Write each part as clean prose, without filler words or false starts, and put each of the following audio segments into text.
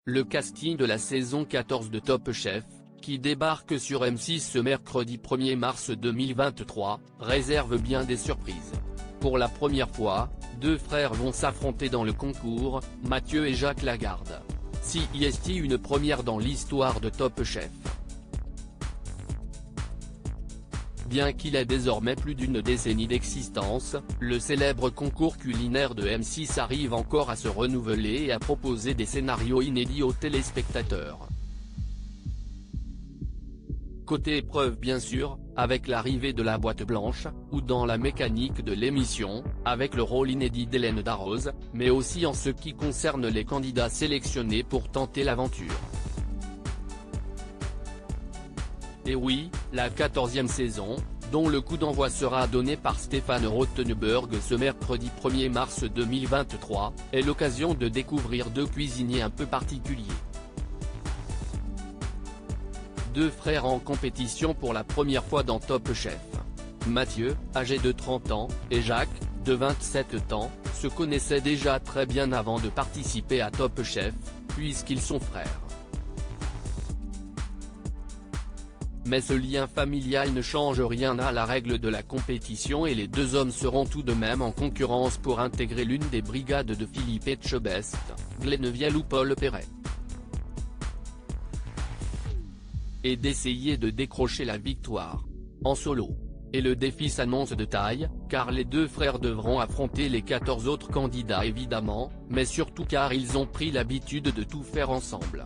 le casting de la saison 14 de Top Chef, qui débarque sur M6 ce mercredi 1er mars 2023, réserve bien des surprises. Pour la première fois, deux frères vont s'affronter dans le concours, Mathieu et Jacques Lagarde. Si est une première dans l'histoire de Top Chef. Bien qu'il ait désormais plus d'une décennie d'existence, le célèbre concours culinaire de M6 arrive encore à se renouveler et à proposer des scénarios inédits aux téléspectateurs. Côté épreuve bien sûr, avec l'arrivée de la boîte blanche, ou dans la mécanique de l'émission, avec le rôle inédit d'Hélène Darroze, mais aussi en ce qui concerne les candidats sélectionnés pour tenter l'aventure. Et oui, la 14e saison, dont le coup d'envoi sera donné par Stéphane Rothenberg ce mercredi 1er mars 2023, est l'occasion de découvrir deux cuisiniers un peu particuliers. Deux frères en compétition pour la première fois dans Top Chef. Mathieu, âgé de 30 ans, et Jacques, de 27 ans, se connaissaient déjà très bien avant de participer à Top Chef, puisqu'ils sont frères. Mais ce lien familial ne change rien à la règle de la compétition et les deux hommes seront tout de même en concurrence pour intégrer l'une des brigades de Philippe Etchebest, Glennevielle ou Paul Perret. Et d'essayer de décrocher la victoire. En solo. Et le défi s'annonce de taille, car les deux frères devront affronter les 14 autres candidats évidemment, mais surtout car ils ont pris l'habitude de tout faire ensemble.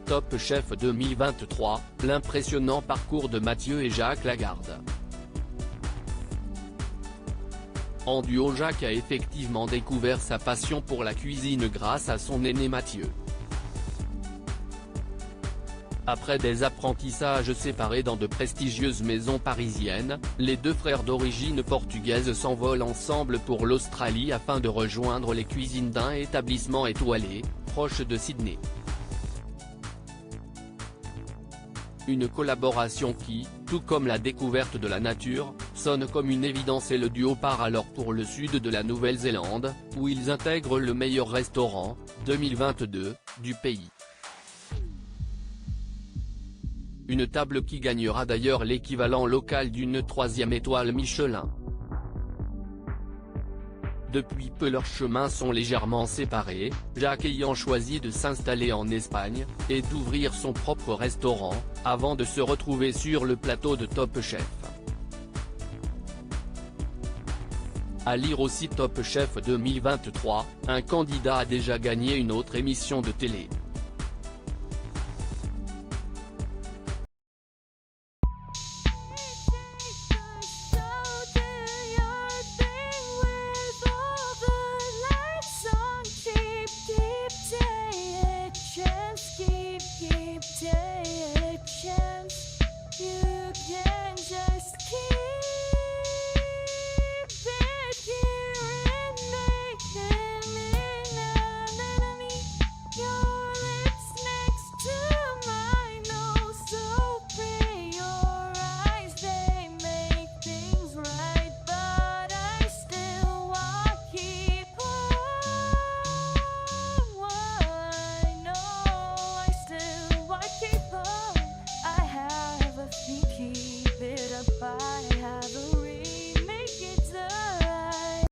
Top Chef 2023, l'impressionnant parcours de Mathieu et Jacques Lagarde. En duo, Jacques a effectivement découvert sa passion pour la cuisine grâce à son aîné Mathieu. Après des apprentissages séparés dans de prestigieuses maisons parisiennes, les deux frères d'origine portugaise s'envolent ensemble pour l'Australie afin de rejoindre les cuisines d'un établissement étoilé, proche de Sydney. Une collaboration qui, tout comme la découverte de la nature, sonne comme une évidence et le duo part alors pour le sud de la Nouvelle-Zélande, où ils intègrent le meilleur restaurant, 2022, du pays. Une table qui gagnera d'ailleurs l'équivalent local d'une 3e étoile Michelin. Depuis peu leurs chemins sont légèrement séparés, Jacques ayant choisi de s'installer en Espagne, et d'ouvrir son propre restaurant, avant de se retrouver sur le plateau de Top Chef. À lire aussi Top Chef 2023, un candidat a déjà gagné une autre émission de télé. Keep take a chance. You